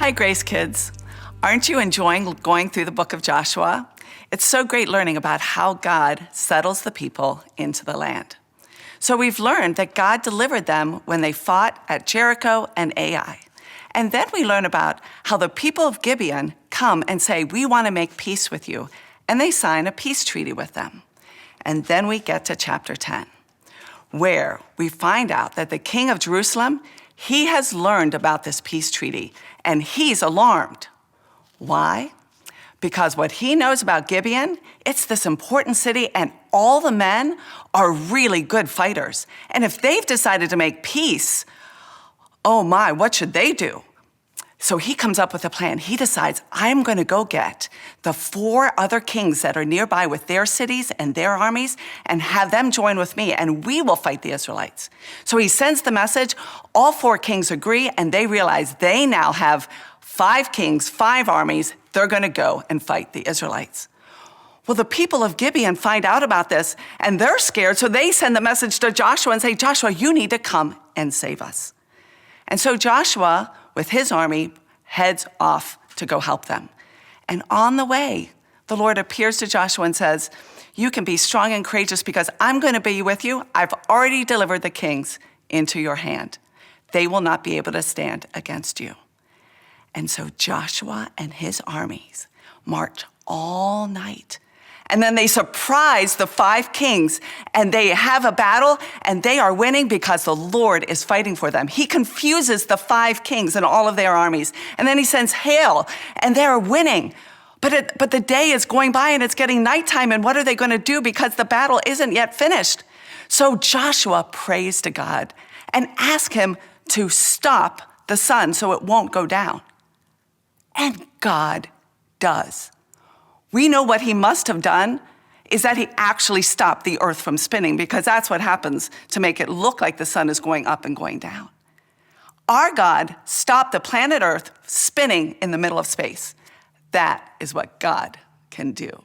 Hi, Grace Kids. Aren't you enjoying going through the book of Joshua? It's so great learning about how God settles the people into the land. So we've learned that God delivered them when they fought at Jericho and Ai. And then we learn about how the people of Gibeon come and say, we want to make peace with you. And they sign a peace treaty with them. And then we get to chapter 10, where we find out that the king of Jerusalem, he has learned about this peace treaty, and he's alarmed. Why? Because what he knows about Gibeon, it's this important city, and all the men are really good fighters. And if they've decided to make peace, oh my, what should they do? So he comes up with a plan. He decides, I'm going to go get the 4 other kings that are nearby with their cities and their armies and have them join with me, and we will fight the Israelites. So he sends the message. All 4 kings agree, and they realize they now have 5 kings, 5 armies. They're going to go and fight the Israelites. Well, the people of Gibeon find out about this, and they're scared, so they send the message to Joshua and say, Joshua, you need to come and save us. And so Joshua, with his army, heads off to go help them. And on the way, the Lord appears to Joshua and says, you can be strong and courageous because I'm going to be with you. I've already delivered the kings into your hand. They will not be able to stand against you. And so Joshua and his armies march all night. And then they surprise the 5 kings, and they have a battle, and they are winning because the Lord is fighting for them. He confuses the 5 kings and all of their armies, and then he sends hail, and they're winning. But the day is going by, and it's getting nighttime, and what are they going to do because the battle isn't yet finished? So Joshua prays to God and asks him to stop the sun so it won't go down. And God does. We know what he must have done is that he actually stopped the earth from spinning, because that's what happens to make it look like the sun is going up and going down. Our God stopped the planet Earth spinning in the middle of space. That is what God can do.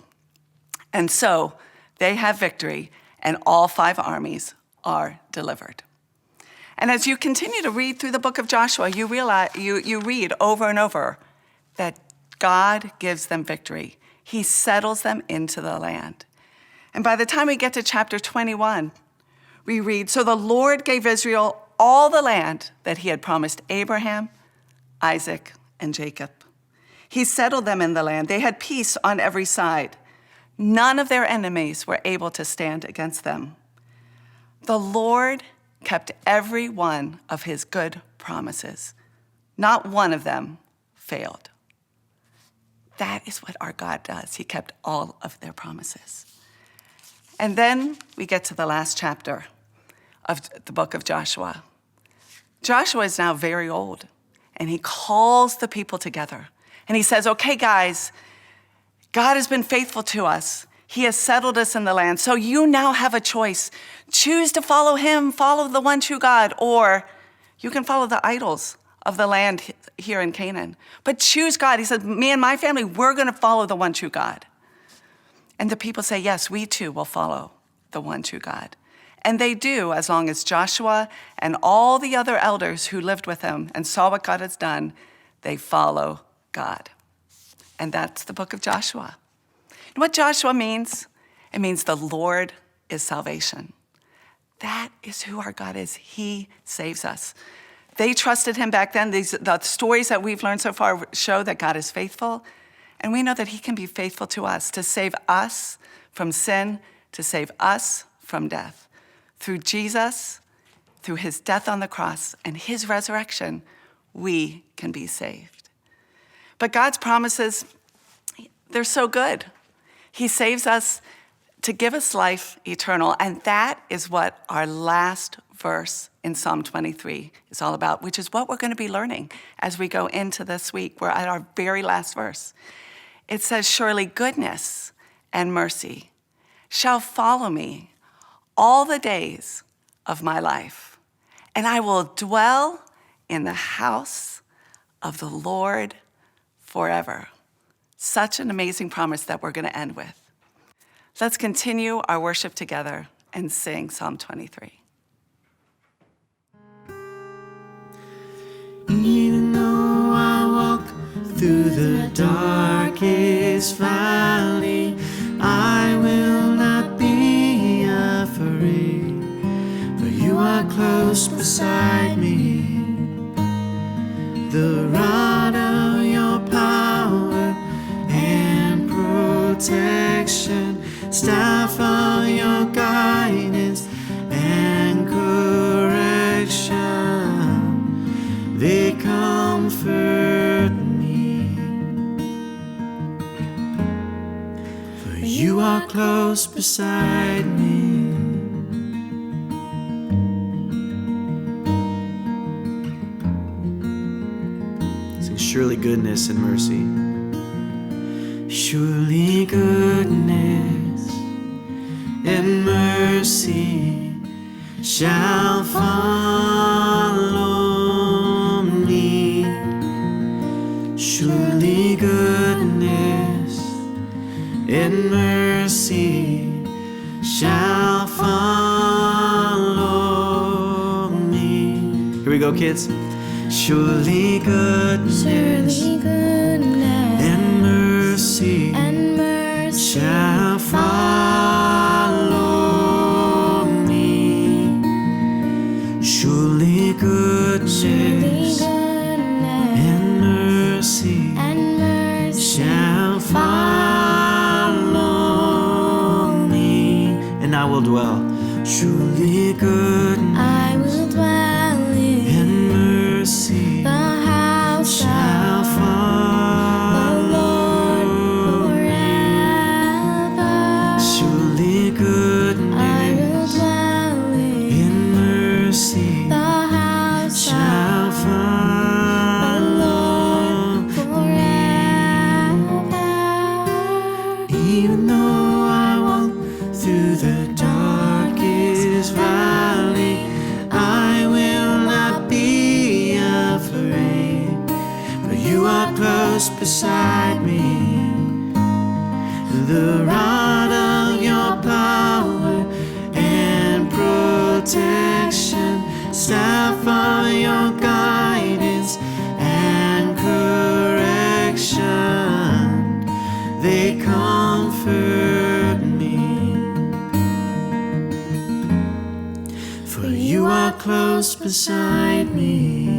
And so they have victory, and all 5 armies are delivered. And as you continue to read through the book of Joshua, you realize you read over and over that God gives them victory. He settles them into the land. And by the time we get to chapter 21, we read, so the Lord gave Israel all the land that he had promised Abraham, Isaac, and Jacob. He settled them in the land. They had peace on every side. None of their enemies were able to stand against them. The Lord kept every one of his good promises. Not one of them failed. That is what our God does. He kept all of their promises. And then we get to the last chapter of the book of Joshua. Joshua is now very old, and he calls the people together. And he says, okay, guys, God has been faithful to us. He has settled us in the land. So you now have a choice. Choose to follow him, follow the one true God, or you can follow the idols of the land here in Canaan. But choose God. He said, me and my family, we're going to follow the one true God. And the people say, yes, we too will follow the one true God. And they do, as long as Joshua and all the other elders who lived with him and saw what God has done, they follow God. And that's the book of Joshua. And what Joshua means, it means the Lord is salvation. That is who our God is. He saves us. They trusted him back then. The stories that we've learned so far show that God is faithful. And we know that he can be faithful to us, to save us from sin, to save us from death. Through Jesus, through his death on the cross and his resurrection, we can be saved. But God's promises, they're so good. He saves us to give us life eternal. And that is what our last verse in Psalm 23 is all about, which is what we're going to be learning as we go into this week. We're at our very last verse. It says, surely goodness and mercy shall follow me all the days of my life, and I will dwell in the house of the Lord forever. Such an amazing promise that we're going to end with. Let's continue our worship together and sing Psalm 23. Even though I walk darkest valley, I will not be afraid, for you are close beside me. The rod of your power and protection, staff of your guidance and correction, they comfort me. For you are close beside me. Surely goodness and mercy. Surely goodness and mercy shall follow me. Surely goodness and mercy shall follow me. Here we go, kids. Surely goodness, and mercy shall follow me. Surely goodness and mercy shall follow me. And I will dwell. Surely goodness, I will dwell in the house shall of the Lord forever. Surely goodness I will dwell in mercy the house shall of the follow Lord forever. Even though I walk through the darkest valley, I will not be afraid, for you are close beside me. The rod of your power and protection, staff of your guidance and correction, they comfort me. For you are close beside me.